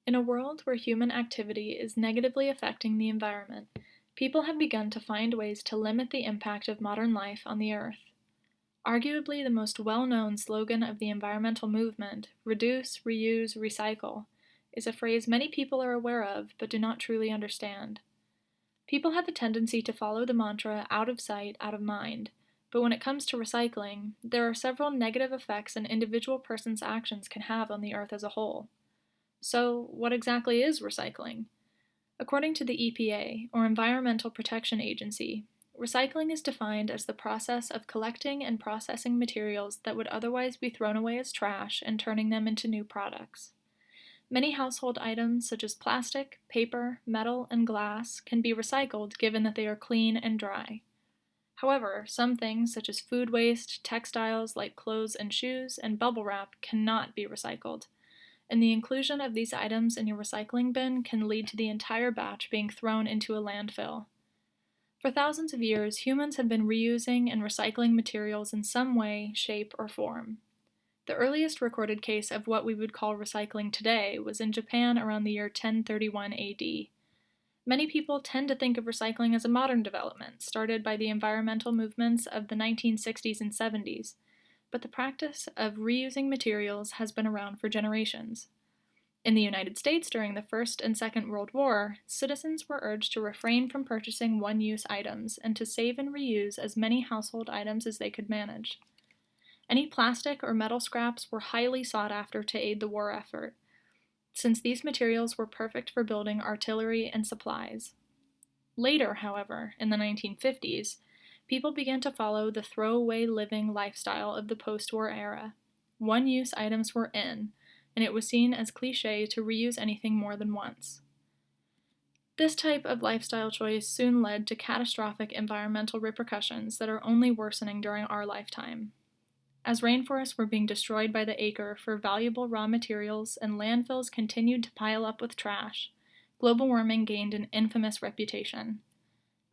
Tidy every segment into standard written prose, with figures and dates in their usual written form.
In a world where human activity is negatively affecting the environment, people have begun to find ways to limit the impact of modern life on the Earth. Arguably the most well-known slogan of the environmental movement, reduce, reuse, recycle, is a phrase many people are aware of but do not truly understand. People have a tendency to follow the mantra out of sight, out of mind, but when it comes to recycling, there are several negative effects an individual person's actions can have on the Earth as a whole. So, what exactly is recycling? According to the EPA, or Environmental Protection Agency, recycling is defined as the process of collecting and processing materials that would otherwise be thrown away as trash and turning them into new products. Many household items, such as plastic, paper, metal, and glass, can be recycled given that they are clean and dry. However, some things, such as food waste, textiles like clothes and shoes, and bubble wrap, cannot be recycled, and the inclusion of these items in your recycling bin can lead to the entire batch being thrown into a landfill. For thousands of years, humans have been reusing and recycling materials in some way, shape, or form. The earliest recorded case of what we would call recycling today was in Japan around the year 1031 AD. Many people tend to think of recycling as a modern development, started by the environmental movements of the 1960s and 70s, but the practice of reusing materials has been around for generations. In the United States during the First and Second World War, citizens were urged to refrain from purchasing one-use items and to save and reuse as many household items as they could manage. Any plastic or metal scraps were highly sought after to aid the war effort, since these materials were perfect for building artillery and supplies. Later, however, in the 1950s, people began to follow the throwaway living lifestyle of the post-war era. One-use items were in, and it was seen as cliché to reuse anything more than once. This type of lifestyle choice soon led to catastrophic environmental repercussions that are only worsening during our lifetime. As rainforests were being destroyed by the acre for valuable raw materials and landfills continued to pile up with trash, global warming gained an infamous reputation.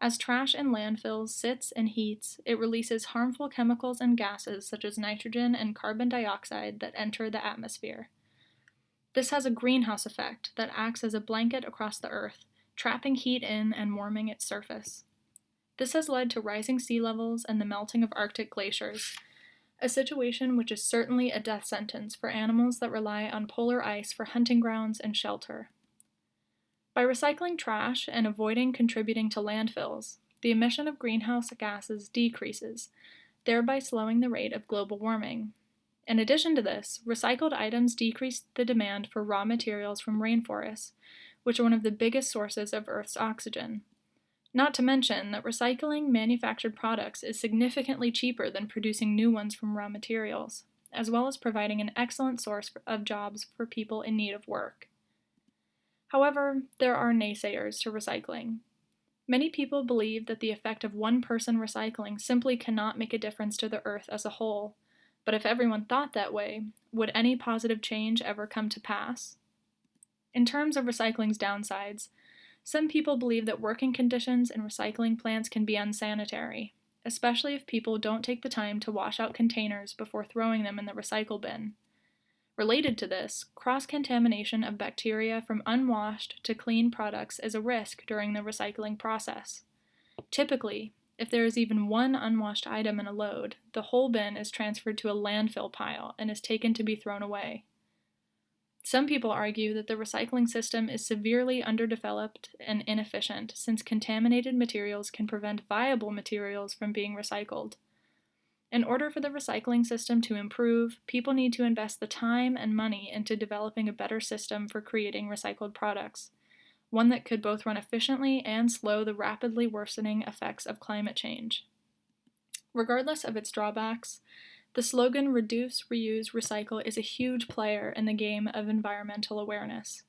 As trash in landfills sits and heats, it releases harmful chemicals and gases such as nitrogen and carbon dioxide that enter the atmosphere. This has a greenhouse effect that acts as a blanket across the Earth, trapping heat in and warming its surface. This has led to rising sea levels and the melting of Arctic glaciers, a situation which is certainly a death sentence for animals that rely on polar ice for hunting grounds and shelter. By recycling trash and avoiding contributing to landfills, the emission of greenhouse gases decreases, thereby slowing the rate of global warming. In addition to this, recycled items decrease the demand for raw materials from rainforests, which are one of the biggest sources of Earth's oxygen. Not to mention that recycling manufactured products is significantly cheaper than producing new ones from raw materials, as well as providing an excellent source of jobs for people in need of work. However, there are naysayers to recycling. Many people believe that the effect of one person recycling simply cannot make a difference to the Earth as a whole, but if everyone thought that way, would any positive change ever come to pass? In terms of recycling's downsides, some people believe that working conditions in recycling plants can be unsanitary, especially if people don't take the time to wash out containers before throwing them in the recycle bin. Related to this, cross-contamination of bacteria from unwashed to clean products is a risk during the recycling process. Typically, if there is even one unwashed item in a load, the whole bin is transferred to a landfill pile and is taken to be thrown away. Some people argue that the recycling system is severely underdeveloped and inefficient, since contaminated materials can prevent viable materials from being recycled. In order for the recycling system to improve, people need to invest the time and money into developing a better system for creating recycled products, one that could both run efficiently and slow the rapidly worsening effects of climate change. Regardless of its drawbacks, the slogan reduce, reuse, recycle is a huge player in the game of environmental awareness.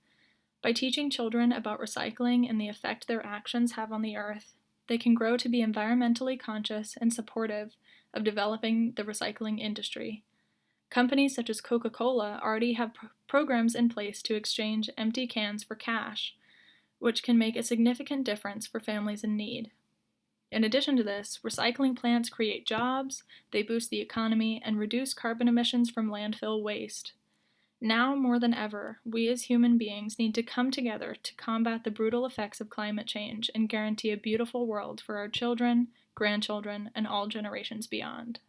By teaching children about recycling and the effect their actions have on the Earth, they can grow to be environmentally conscious and supportive of developing the recycling industry. Companies such as Coca-Cola already have programs in place to exchange empty cans for cash, which can make a significant difference for families in need. In addition to this, recycling plants create jobs, they boost the economy, and reduce carbon emissions from landfill waste. Now more than ever, we as human beings need to come together to combat the brutal effects of climate change and guarantee a beautiful world for our children, grandchildren, and all generations beyond.